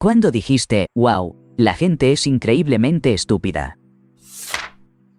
¿Cuándo dijiste, wow, la gente es increíblemente estúpida?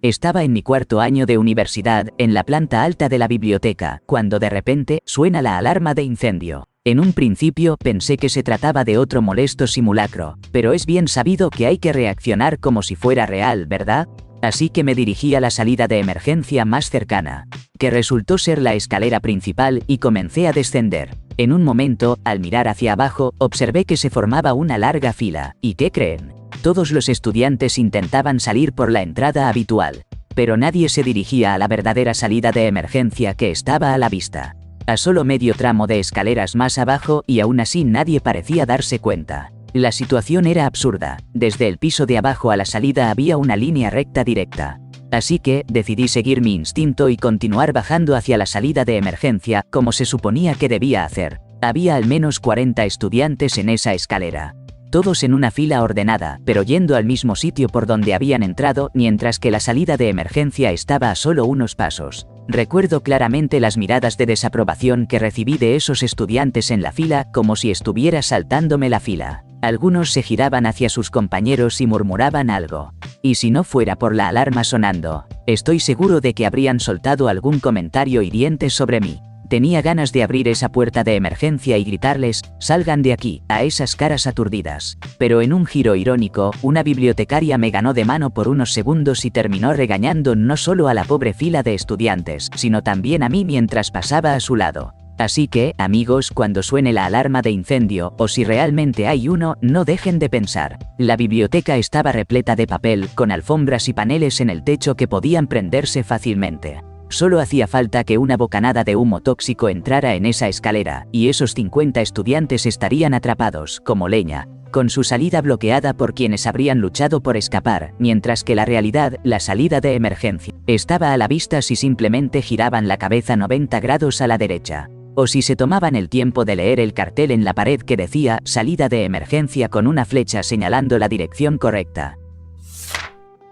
Estaba en mi cuarto año de universidad, en la planta alta de la biblioteca, cuando de repente suena la alarma de incendio. En un principio pensé que se trataba de otro molesto simulacro, pero es bien sabido que hay que reaccionar como si fuera real, ¿verdad? Así que me dirigí a la salida de emergencia más cercana, que resultó ser la escalera principal, y comencé a descender. En un momento, al mirar hacia abajo, observé que se formaba una larga fila. ¿Y qué creen? Todos los estudiantes intentaban salir por la entrada habitual, pero nadie se dirigía a la verdadera salida de emergencia que estaba a la vista, a solo medio tramo de escaleras más abajo, y aún así nadie parecía darse cuenta. La situación era absurda. Desde el piso de abajo a la salida había una línea recta directa. Así que decidí seguir mi instinto y continuar bajando hacia la salida de emergencia, como se suponía que debía hacer. Había al menos 40 estudiantes en esa escalera, todos en una fila ordenada, pero yendo al mismo sitio por donde habían entrado, mientras que la salida de emergencia estaba a solo unos pasos. Recuerdo claramente las miradas de desaprobación que recibí de esos estudiantes en la fila, como si estuviera saltándome la fila. Algunos se giraban hacia sus compañeros y murmuraban algo. Y si no fuera por la alarma sonando, estoy seguro de que habrían soltado algún comentario hiriente sobre mí. Tenía ganas de abrir esa puerta de emergencia y gritarles, «¡Salgan de aquí!» a esas caras aturdidas. Pero en un giro irónico, una bibliotecaria me ganó de mano por unos segundos y terminó regañando no solo a la pobre fila de estudiantes, sino también a mí mientras pasaba a su lado. Así que, amigos, cuando suene la alarma de incendio, o si realmente hay uno, no dejen de pensar. La biblioteca estaba repleta de papel, con alfombras y paneles en el techo que podían prenderse fácilmente. Solo hacía falta que una bocanada de humo tóxico entrara en esa escalera, y esos 50 estudiantes estarían atrapados, como leña, con su salida bloqueada por quienes habrían luchado por escapar, mientras que la realidad, la salida de emergencia, estaba a la vista si simplemente giraban la cabeza 90 grados a la derecha. O si se tomaban el tiempo de leer el cartel en la pared que decía, salida de emergencia con una flecha señalando la dirección correcta.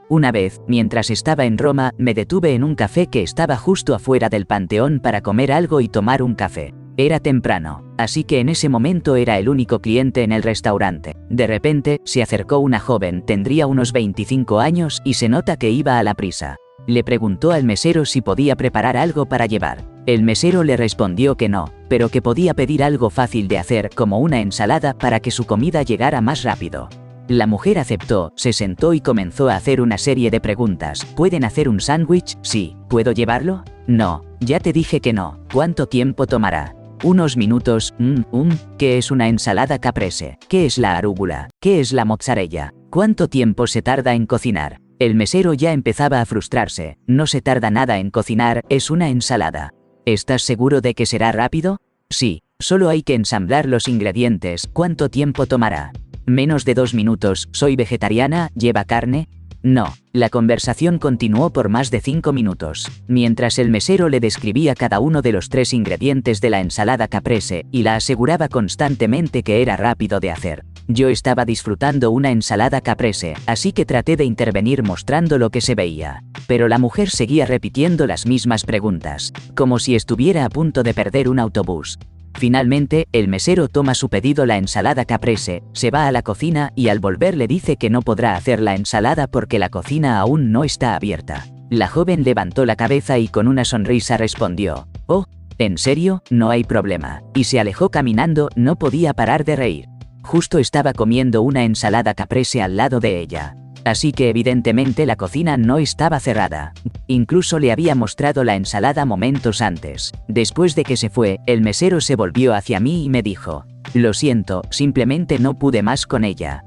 Una vez, mientras estaba en Roma, me detuve en un café que estaba justo afuera del Panteón para comer algo y tomar un café. Era temprano, así que en ese momento era el único cliente en el restaurante. De repente, se acercó una joven, tendría unos 25 años, y se nota que iba a la prisa. Le preguntó al mesero si podía preparar algo para llevar. El mesero le respondió que no, pero que podía pedir algo fácil de hacer, como una ensalada, para que su comida llegara más rápido. La mujer aceptó, se sentó y comenzó a hacer una serie de preguntas. ¿Pueden hacer un sándwich? Sí. ¿Puedo llevarlo? No. Ya te dije que no. ¿Cuánto tiempo tomará? Unos minutos. ¿Qué es una ensalada caprese? ¿Qué es la arúgula? ¿Qué es la mozzarella? ¿Cuánto tiempo se tarda en cocinar? El mesero ya empezaba a frustrarse. No se tarda nada en cocinar, es una ensalada. ¿Estás seguro de que será rápido? Sí. Solo hay que ensamblar los ingredientes. ¿Cuánto tiempo tomará? Menos de 2 minutos. ¿Soy vegetariana? ¿Lleva carne? No. La conversación continuó por más de 5 minutos, mientras el mesero le describía cada uno de los 3 ingredientes de la ensalada caprese, y la aseguraba constantemente que era rápido de hacer. Yo estaba disfrutando una ensalada caprese, así que traté de intervenir mostrando lo que se veía. Pero la mujer seguía repitiendo las mismas preguntas, como si estuviera a punto de perder un autobús. Finalmente, el mesero toma su pedido, la ensalada caprese, se va a la cocina y al volver le dice que no podrá hacer la ensalada porque la cocina aún no está abierta. La joven levantó la cabeza y con una sonrisa respondió, «Oh, ¿en serio? No hay problema», y se alejó caminando. No podía parar de reír. Justo estaba comiendo una ensalada caprese al lado de ella. Así que evidentemente la cocina no estaba cerrada. Incluso le había mostrado la ensalada momentos antes. Después de que se fue, el mesero se volvió hacia mí y me dijo, «Lo siento, simplemente no pude más con ella».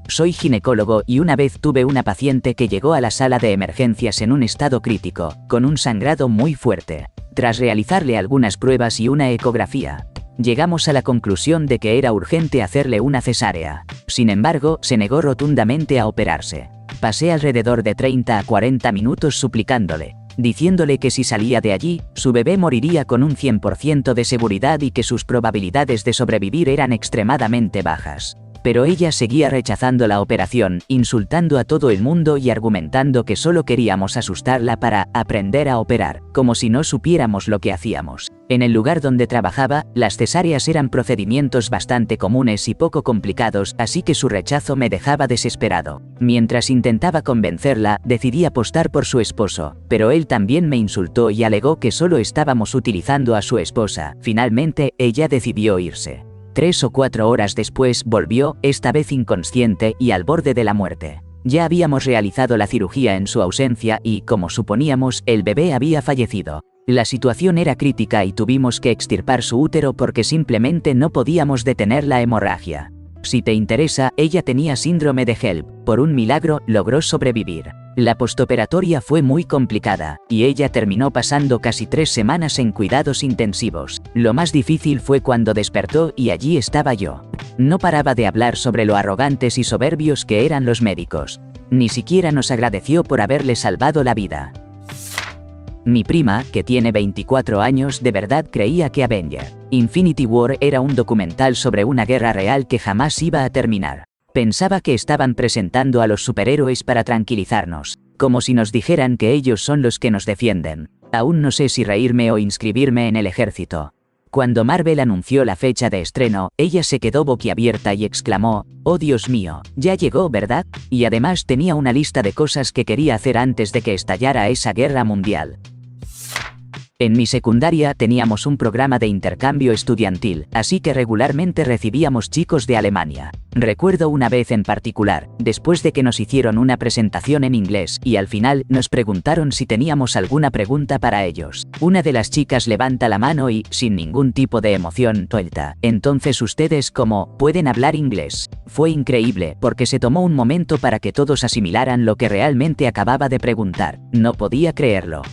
Soy ginecólogo y una vez tuve una paciente que llegó a la sala de emergencias en un estado crítico, con un sangrado muy fuerte. Tras realizarle algunas pruebas y una ecografía, llegamos a la conclusión de que era urgente hacerle una cesárea. Sin embargo, se negó rotundamente a operarse. Pasé alrededor de 30 a 40 minutos suplicándole, diciéndole que si salía de allí, su bebé moriría con un 100% de seguridad y que sus probabilidades de sobrevivir eran extremadamente bajas. Pero ella seguía rechazando la operación, insultando a todo el mundo y argumentando que solo queríamos asustarla para aprender a operar, como si no supiéramos lo que hacíamos. En el lugar donde trabajaba, las cesáreas eran procedimientos bastante comunes y poco complicados, así que su rechazo me dejaba desesperado. Mientras intentaba convencerla, decidí apostar por su esposo, pero él también me insultó y alegó que solo estábamos utilizando a su esposa. Finalmente, ella decidió irse. 3 o 4 horas después volvió, esta vez inconsciente y al borde de la muerte. Ya habíamos realizado la cirugía en su ausencia y, como suponíamos, el bebé había fallecido. La situación era crítica y tuvimos que extirpar su útero porque simplemente no podíamos detener la hemorragia. Si te interesa, ella tenía síndrome de HELLP. Por un milagro, logró sobrevivir. La postoperatoria fue muy complicada, y ella terminó pasando casi 3 semanas en cuidados intensivos. Lo más difícil fue cuando despertó y allí estaba yo. No paraba de hablar sobre lo arrogantes y soberbios que eran los médicos. Ni siquiera nos agradeció por haberle salvado la vida. Mi prima, que tiene 24 años, de verdad creía que Avengers: Infinity War era un documental sobre una guerra real que jamás iba a terminar. Pensaba que estaban presentando a los superhéroes para tranquilizarnos, como si nos dijeran que ellos son los que nos defienden. Aún no sé si reírme o inscribirme en el ejército. Cuando Marvel anunció la fecha de estreno, ella se quedó boquiabierta y exclamó: «Oh Dios mío, ya llegó, ¿verdad?». Y además tenía una lista de cosas que quería hacer antes de que estallara esa guerra mundial. En mi secundaria teníamos un programa de intercambio estudiantil, así que regularmente recibíamos chicos de Alemania. Recuerdo una vez en particular, después de que nos hicieron una presentación en inglés y al final nos preguntaron si teníamos alguna pregunta para ellos. Una de las chicas levanta la mano y, sin ningún tipo de emoción, suelta: «Entonces ustedes, ¿cómo pueden hablar inglés?». Fue increíble, porque se tomó un momento para que todos asimilaran lo que realmente acababa de preguntar. No podía creerlo.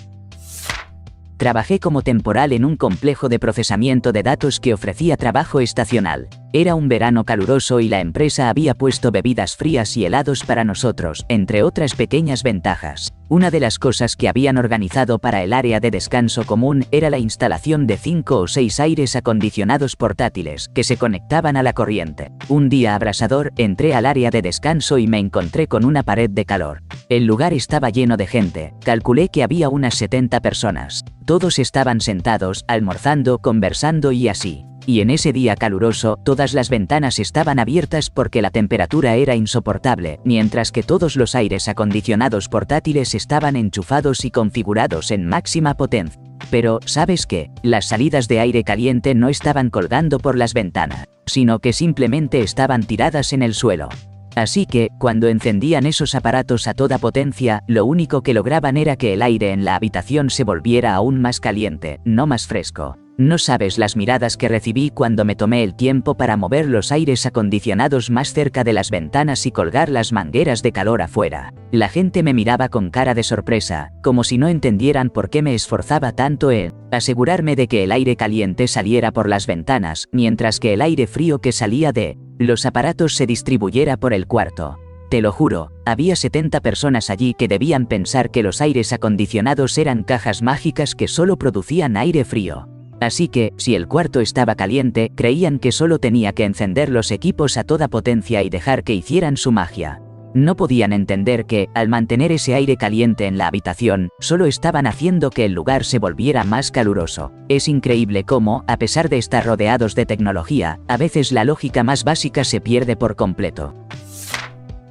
Trabajé como temporal en un complejo de procesamiento de datos que ofrecía trabajo estacional. Era un verano caluroso y la empresa había puesto bebidas frías y helados para nosotros, entre otras pequeñas ventajas. Una de las cosas que habían organizado para el área de descanso común era la instalación de 5 o 6 aires acondicionados portátiles que se conectaban a la corriente. Un día abrasador, entré al área de descanso y me encontré con una pared de calor. El lugar estaba lleno de gente, calculé que había unas 70 personas. Todos estaban sentados, almorzando, conversando y así. Y en ese día caluroso, todas las ventanas estaban abiertas porque la temperatura era insoportable, mientras que todos los aires acondicionados portátiles estaban enchufados y configurados en máxima potencia. Pero, ¿sabes qué? Las salidas de aire caliente no estaban colgando por las ventanas, sino que simplemente estaban tiradas en el suelo. Así que, cuando encendían esos aparatos a toda potencia, lo único que lograban era que el aire en la habitación se volviera aún más caliente, no más fresco. No sabes las miradas que recibí cuando me tomé el tiempo para mover los aires acondicionados más cerca de las ventanas y colgar las mangueras de calor afuera. La gente me miraba con cara de sorpresa, como si no entendieran por qué me esforzaba tanto en asegurarme de que el aire caliente saliera por las ventanas, mientras que el aire frío que salía de los aparatos se distribuyera por el cuarto. Te lo juro, había 70 personas allí que debían pensar que los aires acondicionados eran cajas mágicas que solo producían aire frío. Así que, si el cuarto estaba caliente, creían que solo tenía que encender los equipos a toda potencia y dejar que hicieran su magia. No podían entender que, al mantener ese aire caliente en la habitación, solo estaban haciendo que el lugar se volviera más caluroso. Es increíble cómo, a pesar de estar rodeados de tecnología, a veces la lógica más básica se pierde por completo.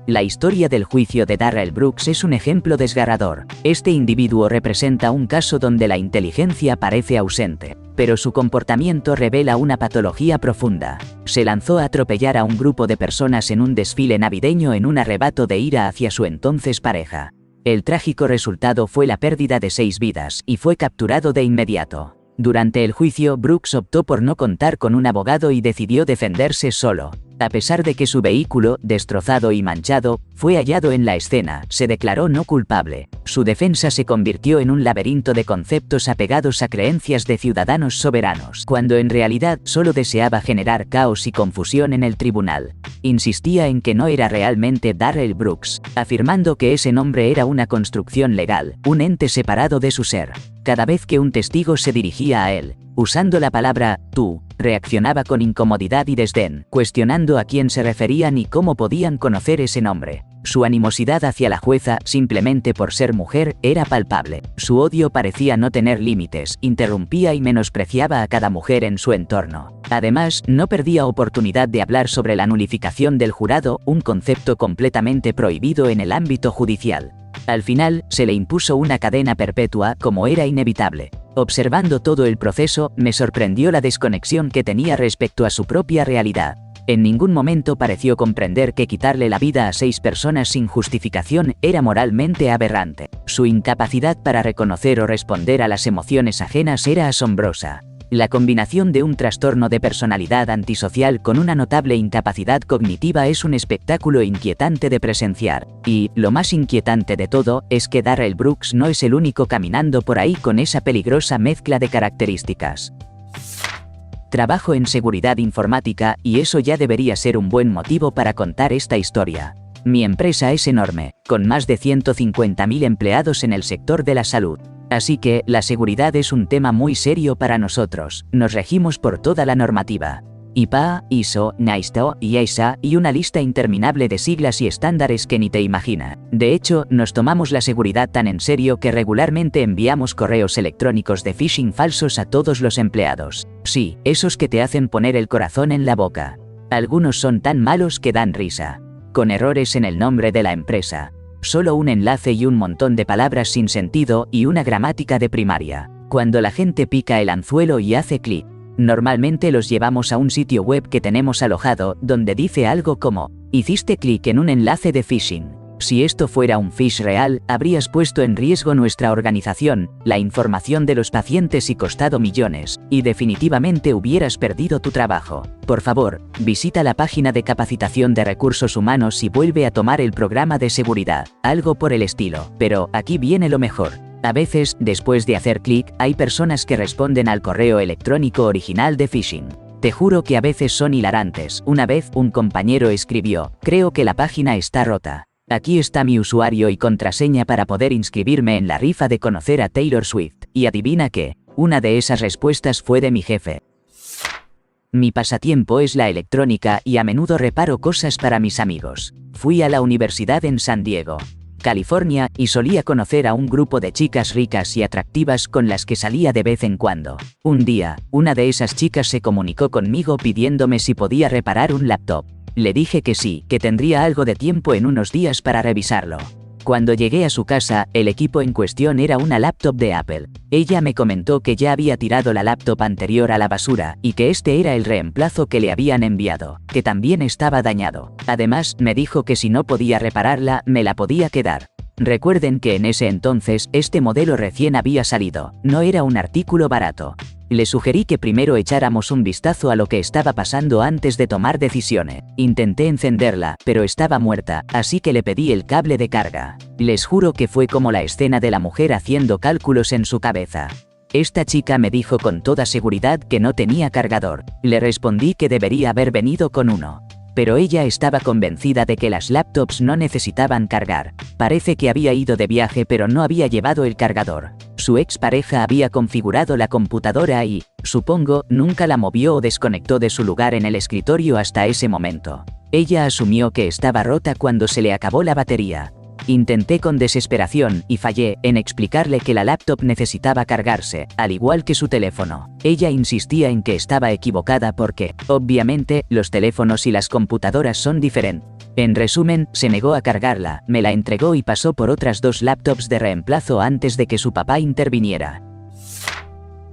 La historia del juicio de Darrell Brooks es un ejemplo desgarrador. Este individuo representa un caso donde la inteligencia parece ausente, pero su comportamiento revela una patología profunda. Se lanzó a atropellar a un grupo de personas en un desfile navideño en un arrebato de ira hacia su entonces pareja. El trágico resultado fue la pérdida de 6 vidas y fue capturado de inmediato. Durante el juicio, Brooks optó por no contar con un abogado y decidió defenderse solo. A pesar de que su vehículo, destrozado y manchado, fue hallado en la escena, se declaró no culpable. Su defensa se convirtió en un laberinto de conceptos apegados a creencias de ciudadanos soberanos, cuando en realidad solo deseaba generar caos y confusión en el tribunal. Insistía en que no era realmente Darrell Brooks, afirmando que ese nombre era una construcción legal, un ente separado de su ser. Cada vez que un testigo se dirigía a él, usando la palabra «tú», reaccionaba con incomodidad y desdén, cuestionando a quién se referían y cómo podían conocer ese nombre. Su animosidad hacia la jueza, simplemente por ser mujer, era palpable. Su odio parecía no tener límites, interrumpía y menospreciaba a cada mujer en su entorno. Además, no perdía oportunidad de hablar sobre la nulificación del jurado, un concepto completamente prohibido en el ámbito judicial. Al final, se le impuso una cadena perpetua, como era inevitable. Observando todo el proceso, me sorprendió la desconexión que tenía respecto a su propia realidad. En ningún momento pareció comprender que quitarle la vida a 6 personas sin justificación era moralmente aberrante. Su incapacidad para reconocer o responder a las emociones ajenas era asombrosa. La combinación de un trastorno de personalidad antisocial con una notable incapacidad cognitiva es un espectáculo inquietante de presenciar. Y, lo más inquietante de todo, es que Darrell Brooks no es el único caminando por ahí con esa peligrosa mezcla de características. Trabajo en seguridad informática y eso ya debería ser un buen motivo para contar esta historia. Mi empresa es enorme, con más de 150.000 empleados en el sector de la salud. Así que, la seguridad es un tema muy serio para nosotros, nos regimos por toda la normativa. IPA, ISO, NIST, IASA y una lista interminable de siglas y estándares que ni te imaginas. De hecho, nos tomamos la seguridad tan en serio que regularmente enviamos correos electrónicos de phishing falsos a todos los empleados. Sí, esos que te hacen poner el corazón en la boca. Algunos son tan malos que dan risa. Con errores en el nombre de la empresa. Solo un enlace y un montón de palabras sin sentido y una gramática de primaria. Cuando la gente pica el anzuelo y hace clic. Normalmente los llevamos a un sitio web que tenemos alojado, donde dice algo como, hiciste clic en un enlace de phishing. Si esto fuera un phish real, habrías puesto en riesgo nuestra organización, la información de los pacientes y costado millones, y definitivamente hubieras perdido tu trabajo. Por favor, visita la página de capacitación de recursos humanos y vuelve a tomar el programa de seguridad, algo por el estilo. Pero, aquí viene lo mejor. A veces, después de hacer clic, hay personas que responden al correo electrónico original de phishing. Te juro que a veces son hilarantes. Una vez, un compañero escribió, creo que la página está rota. Aquí está mi usuario y contraseña para poder inscribirme en la rifa de conocer a Taylor Swift. Y adivina qué, una de esas respuestas fue de mi jefe. Mi pasatiempo es la electrónica y a menudo reparo cosas para mis amigos. Fui a la universidad en San Diego, California, y solía conocer a un grupo de chicas ricas y atractivas con las que salía de vez en cuando. Un día, una de esas chicas se comunicó conmigo pidiéndome si podía reparar un laptop. Le dije que sí, que tendría algo de tiempo en unos días para revisarlo. Cuando llegué a su casa, el equipo en cuestión era una laptop de Apple. Ella me comentó que ya había tirado la laptop anterior a la basura, y que este era el reemplazo que le habían enviado, que también estaba dañado. Además, me dijo que si no podía repararla, me la podía quedar. Recuerden que en ese entonces, este modelo recién había salido, no era un artículo barato. Le sugerí que primero echáramos un vistazo a lo que estaba pasando antes de tomar decisiones. Intenté encenderla, pero estaba muerta, así que le pedí el cable de carga. Les juro que fue como la escena de la mujer haciendo cálculos en su cabeza. Esta chica me dijo con toda seguridad que no tenía cargador. Le respondí que debería haber venido con uno. Pero ella estaba convencida de que las laptops no necesitaban cargar. Parece que había ido de viaje pero no había llevado el cargador. Su expareja había configurado la computadora y, supongo, nunca la movió o desconectó de su lugar en el escritorio hasta ese momento. Ella asumió que estaba rota cuando se le acabó la batería. Intenté con desesperación, y fallé, en explicarle que la laptop necesitaba cargarse, al igual que su teléfono. Ella insistía en que estaba equivocada porque, obviamente, los teléfonos y las computadoras son diferentes. En resumen, se negó a cargarla, me la entregó y pasó por otras 2 laptops de reemplazo antes de que su papá interviniera.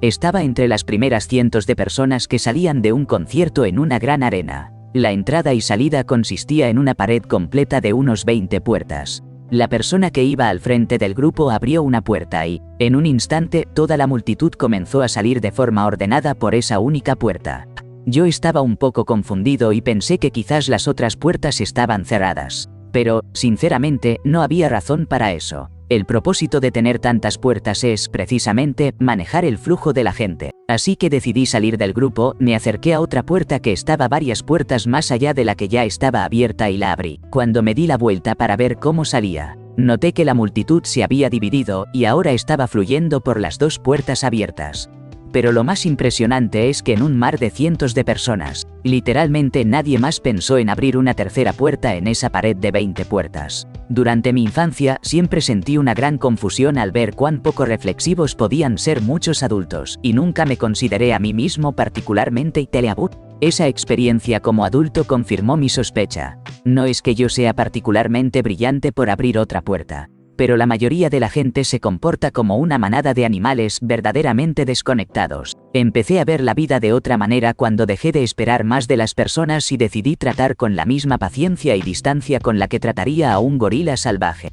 Estaba entre las primeras cientos de personas que salían de un concierto en una gran arena. La entrada y salida consistía en una pared completa de unos 20 puertas. La persona que iba al frente del grupo abrió una puerta y, en un instante, toda la multitud comenzó a salir de forma ordenada por esa única puerta. Yo estaba un poco confundido y pensé que quizás las otras puertas estaban cerradas. Pero, sinceramente, no había razón para eso. El propósito de tener tantas puertas es, precisamente, manejar el flujo de la gente. Así que decidí salir del grupo, me acerqué a otra puerta que estaba varias puertas más allá de la que ya estaba abierta y la abrí. Cuando me di la vuelta para ver cómo salía, noté que la multitud se había dividido y ahora estaba fluyendo por las 2 puertas abiertas. Pero lo más impresionante es que en un mar de cientos de personas, literalmente nadie más pensó en abrir una tercera puerta en esa pared de 20 puertas. Durante mi infancia siempre sentí una gran confusión al ver cuán poco reflexivos podían ser muchos adultos, y nunca me consideré a mí mismo particularmente inteligente. Esa experiencia como adulto confirmó mi sospecha. No es que yo sea particularmente brillante por abrir otra puerta, pero la mayoría de la gente se comporta como una manada de animales verdaderamente desconectados. Empecé a ver la vida de otra manera cuando dejé de esperar más de las personas y decidí tratar con la misma paciencia y distancia con la que trataría a un gorila salvaje.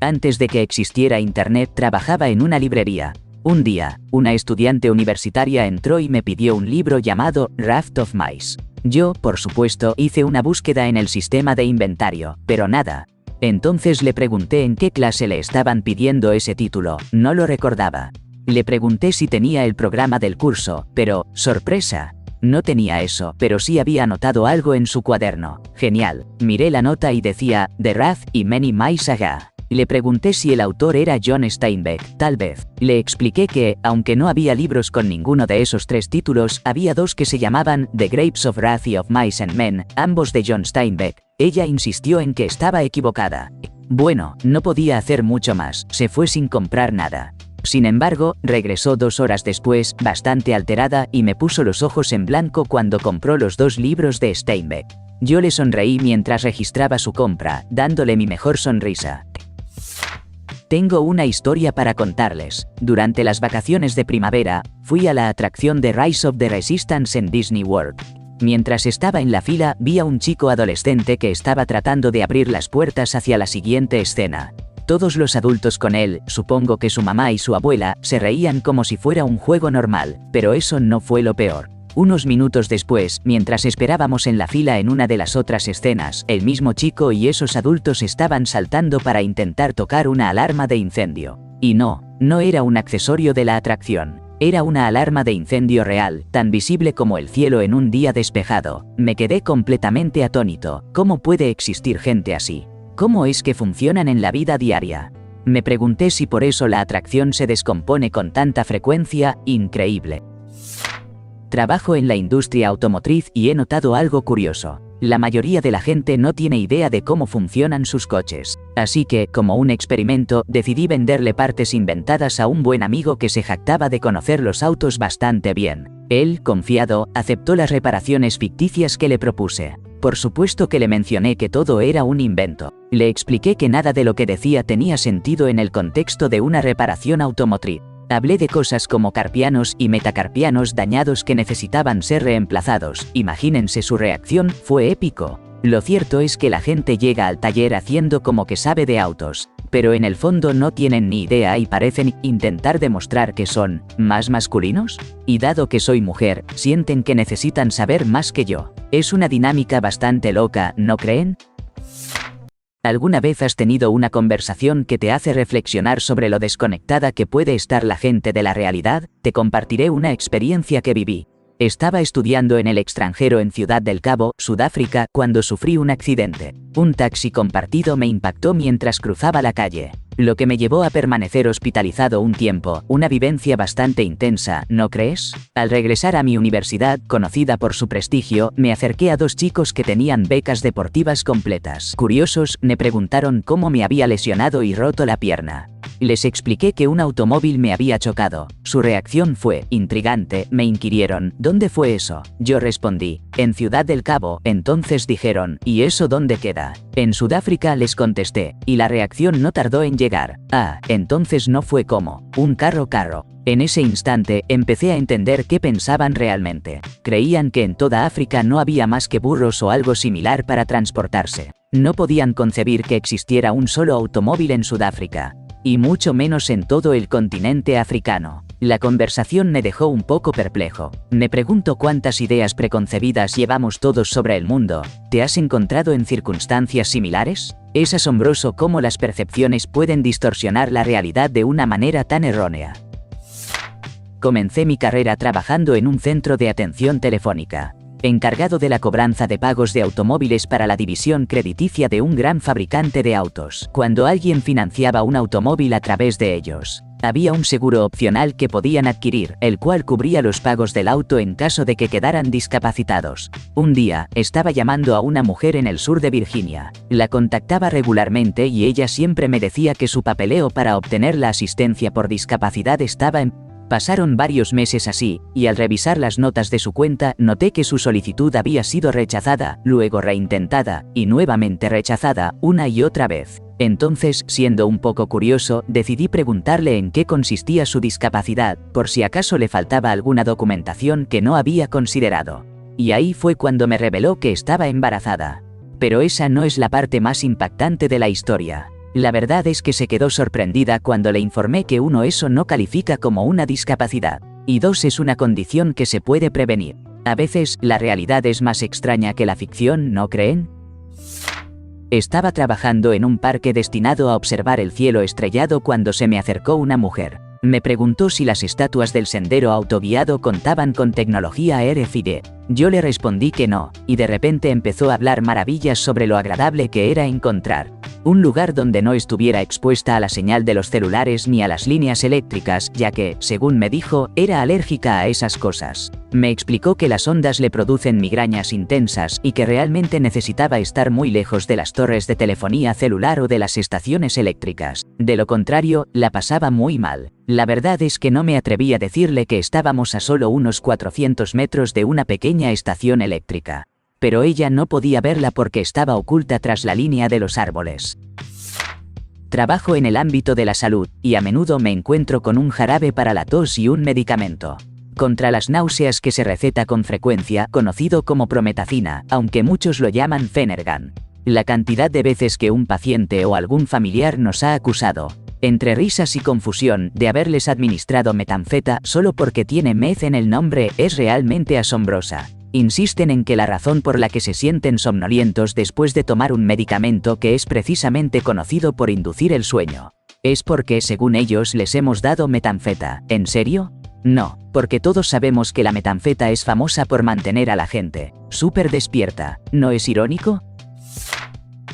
Antes de que existiera Internet, trabajaba en una librería. Un día, una estudiante universitaria entró y me pidió un libro llamado Raft of Mice. Yo, por supuesto, hice una búsqueda en el sistema de inventario, pero nada. Entonces le pregunté en qué clase le estaban pidiendo ese título, no lo recordaba. Le pregunté si tenía el programa del curso, pero, sorpresa, no tenía eso, pero sí había anotado algo en su cuaderno. Genial, miré la nota y decía, The Wrath y Many Mice Saga. Le pregunté si el autor era John Steinbeck, tal vez. Le expliqué que, aunque no había libros con ninguno de esos 3 títulos, había 2 que se llamaban The Grapes of Wrath y of Mice and Men, ambos de John Steinbeck. Ella insistió en que estaba equivocada. Bueno, no podía hacer mucho más, se fue sin comprar nada. Sin embargo, regresó 2 horas después, bastante alterada, y me puso los ojos en blanco cuando compró los 2 libros de Steinbeck. Yo le sonreí mientras registraba su compra, dándole mi mejor sonrisa. Tengo una historia para contarles. Durante las vacaciones de primavera, fui a la atracción de Rise of the Resistance en Disney World. Mientras estaba en la fila, vi a un chico adolescente que estaba tratando de abrir las puertas hacia la siguiente escena. Todos los adultos con él, supongo que su mamá y su abuela, se reían como si fuera un juego normal, pero eso no fue lo peor. Unos minutos después, mientras esperábamos en la fila en una de las otras escenas, el mismo chico y esos adultos estaban saltando para intentar tocar una alarma de incendio. Y no era un accesorio de la atracción. Era una alarma de incendio real, tan visible como el cielo en un día despejado. Me quedé completamente atónito. ¿Cómo puede existir gente así? ¿Cómo es que funcionan en la vida diaria? Me pregunté si por eso la atracción se descompone con tanta frecuencia. Increíble. Trabajo en la industria automotriz y he notado algo curioso. La mayoría de la gente no tiene idea de cómo funcionan sus coches. Así que, como un experimento, decidí venderle partes inventadas a un buen amigo que se jactaba de conocer los autos bastante bien. Él, confiado, aceptó las reparaciones ficticias que le propuse. Por supuesto que le mencioné que todo era un invento. Le expliqué que nada de lo que decía tenía sentido en el contexto de una reparación automotriz. Hablé de cosas como carpianos y metacarpianos dañados que necesitaban ser reemplazados. Imagínense su reacción, fue épico. Lo cierto es que la gente llega al taller haciendo como que sabe de autos, pero en el fondo no tienen ni idea y parecen intentar demostrar que son más masculinos. Y dado que soy mujer, sienten que necesitan saber más que yo. Es una dinámica bastante loca, ¿no creen? ¿Alguna vez has tenido una conversación que te hace reflexionar sobre lo desconectada que puede estar la gente de la realidad? Te compartiré una experiencia que viví. Estaba estudiando en el extranjero en Ciudad del Cabo, Sudáfrica, cuando sufrí un accidente. Un taxi compartido me impactó mientras cruzaba la calle, lo que me llevó a permanecer hospitalizado un tiempo, una vivencia bastante intensa, ¿no crees? Al regresar a mi universidad, conocida por su prestigio, me acerqué a 2 chicos que tenían becas deportivas completas. Curiosos, me preguntaron cómo me había lesionado y roto la pierna. Les expliqué que un automóvil me había chocado. Su reacción fue intrigante. Me inquirieron, ¿dónde fue eso? Yo respondí, en Ciudad del Cabo. Entonces dijeron, ¿y eso dónde queda? En Sudáfrica, les contesté, y la reacción no tardó en llegar. Ah, entonces no fue como un carro. En ese instante, empecé a entender qué pensaban realmente. Creían que en toda África no había más que burros o algo similar para transportarse. No podían concebir que existiera un solo automóvil en Sudáfrica, y mucho menos en todo el continente africano. La conversación me dejó un poco perplejo. Me pregunto cuántas ideas preconcebidas llevamos todos sobre el mundo. ¿Te has encontrado en circunstancias similares? Es asombroso cómo las percepciones pueden distorsionar la realidad de una manera tan errónea. Comencé mi carrera trabajando en un centro de atención telefónica, encargado de la cobranza de pagos de automóviles para la división crediticia de un gran fabricante de autos. Cuando alguien financiaba un automóvil a través de ellos, Había un seguro opcional que podían adquirir, el cual cubría los pagos del auto en caso de que quedaran discapacitados. Un día, estaba llamando a una mujer en el sur de Virginia. La contactaba regularmente y ella siempre me decía que su papeleo para obtener la asistencia por discapacidad estaba en... Pasaron varios meses así, y al revisar las notas de su cuenta, noté que su solicitud había sido rechazada, luego reintentada, y nuevamente rechazada, una y otra vez. Entonces, siendo un poco curioso, decidí preguntarle en qué consistía su discapacidad, por si acaso le faltaba alguna documentación que no había considerado. Y ahí fue cuando me reveló que estaba embarazada. Pero esa no es la parte más impactante de la historia. La verdad es que se quedó sorprendida cuando le informé que 1, eso no califica como una discapacidad, y 2, es una condición que se puede prevenir. A veces, la realidad es más extraña que la ficción, ¿no creen? Estaba trabajando en un parque destinado a observar el cielo estrellado cuando se me acercó una mujer. Me preguntó si las estatuas del sendero autoguiado contaban con tecnología RFID. Yo le respondí que no, y de repente empezó a hablar maravillas sobre lo agradable que era encontrar un lugar donde no estuviera expuesta a la señal de los celulares ni a las líneas eléctricas, ya que, según me dijo, era alérgica a esas cosas. Me explicó que las ondas le producen migrañas intensas y que realmente necesitaba estar muy lejos de las torres de telefonía celular o de las estaciones eléctricas. De lo contrario, la pasaba muy mal. La verdad es que no me atreví a decirle que estábamos a solo unos 400 metros de una pequeña estación eléctrica. Pero ella no podía verla porque estaba oculta tras la línea de los árboles. Trabajo en el ámbito de la salud, y a menudo me encuentro con un jarabe para la tos y un medicamento contra las náuseas que se receta con frecuencia, conocido como prometacina, aunque muchos lo llaman Phenergan. La cantidad de veces que un paciente o algún familiar nos ha acusado, entre risas y confusión, de haberles administrado metanfeta solo porque tiene meth en el nombre es realmente asombrosa. Insisten en que la razón por la que se sienten somnolientos después de tomar un medicamento que es precisamente conocido por inducir el sueño es porque, según ellos, les hemos dado metanfeta. ¿En serio? No, porque todos sabemos que la metanfeta es famosa por mantener a la gente súper despierta. ¿No es irónico?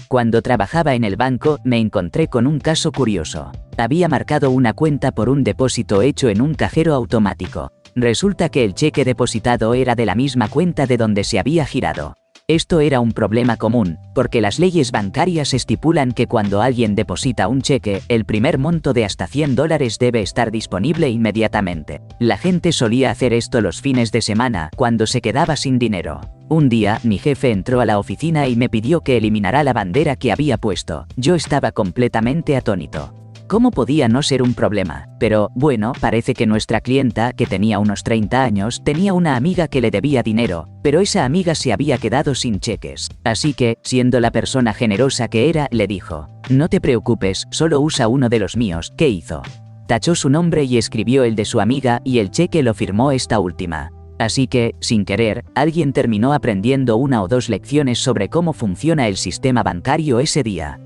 Cuando trabajaba en el banco, me encontré con un caso curioso. Había marcado una cuenta por un depósito hecho en un cajero automático. Resulta que el cheque depositado era de la misma cuenta de donde se había girado. Esto era un problema común, porque las leyes bancarias estipulan que cuando alguien deposita un cheque, el primer monto de hasta $100 debe estar disponible inmediatamente. La gente solía hacer esto los fines de semana, cuando se quedaba sin dinero. Un día, mi jefe entró a la oficina y me pidió que eliminara la bandera que había puesto. Yo estaba completamente atónito. ¿Cómo podía no ser un problema? Pero, bueno, parece que nuestra clienta, que tenía unos 30 años, tenía una amiga que le debía dinero, pero esa amiga se había quedado sin cheques. Así que, siendo la persona generosa que era, le dijo: «No te preocupes, solo usa uno de los míos». ¿Qué hizo? Tachó su nombre y escribió el de su amiga, y el cheque lo firmó esta última. Así que, sin querer, alguien terminó aprendiendo 1 o 2 lecciones sobre cómo funciona el sistema bancario ese día.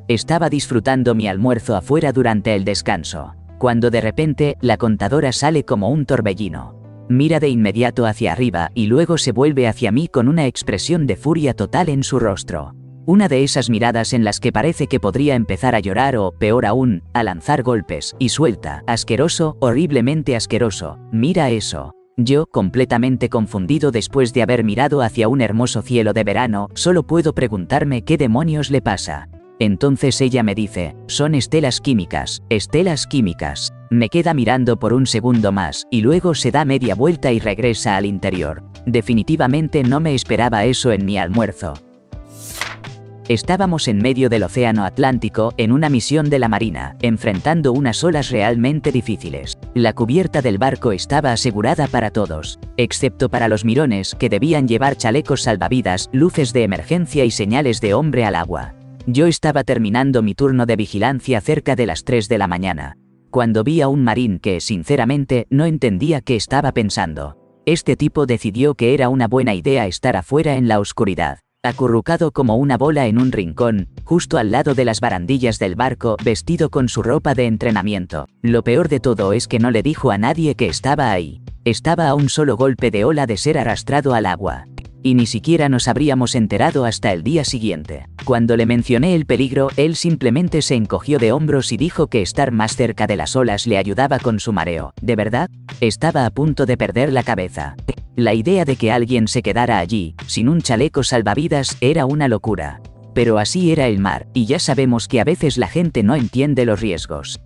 Estaba disfrutando mi almuerzo afuera durante el descanso, cuando de repente, la contadora sale como un torbellino. Mira de inmediato hacia arriba y luego se vuelve hacia mí con una expresión de furia total en su rostro. Una de esas miradas en las que parece que podría empezar a llorar o, peor aún, a lanzar golpes, y suelta: «Asqueroso, horriblemente asqueroso, mira eso». Yo, completamente confundido después de haber mirado hacia un hermoso cielo de verano, solo puedo preguntarme qué demonios le pasa. Entonces ella me dice: «Son estelas químicas, estelas químicas». Me queda mirando por un segundo más, y luego se da media vuelta y regresa al interior. Definitivamente no me esperaba eso en mi almuerzo. Estábamos en medio del océano Atlántico, en una misión de la Marina, enfrentando unas olas realmente difíciles. La cubierta del barco estaba asegurada para todos, excepto para los mirones, que debían llevar chalecos salvavidas, luces de emergencia y señales de hombre al agua. Yo estaba terminando mi turno de vigilancia cerca de las 3 de la mañana, cuando vi a un marín que, sinceramente, no entendía qué estaba pensando. Este tipo decidió que era una buena idea estar afuera en la oscuridad, acurrucado como una bola en un rincón, justo al lado de las barandillas del barco, vestido con su ropa de entrenamiento. Lo peor de todo es que no le dijo a nadie que estaba ahí. Estaba a un solo golpe de ola de ser arrastrado al agua. y ni siquiera nos habríamos enterado hasta el día siguiente. Cuando le mencioné el peligro, él simplemente se encogió de hombros y dijo que estar más cerca de las olas le ayudaba con su mareo. ¿De verdad? Estaba a punto de perder la cabeza. La idea de que alguien se quedara allí, sin un chaleco salvavidas, era una locura. Pero así era el mar, y ya sabemos que a veces la gente no entiende los riesgos.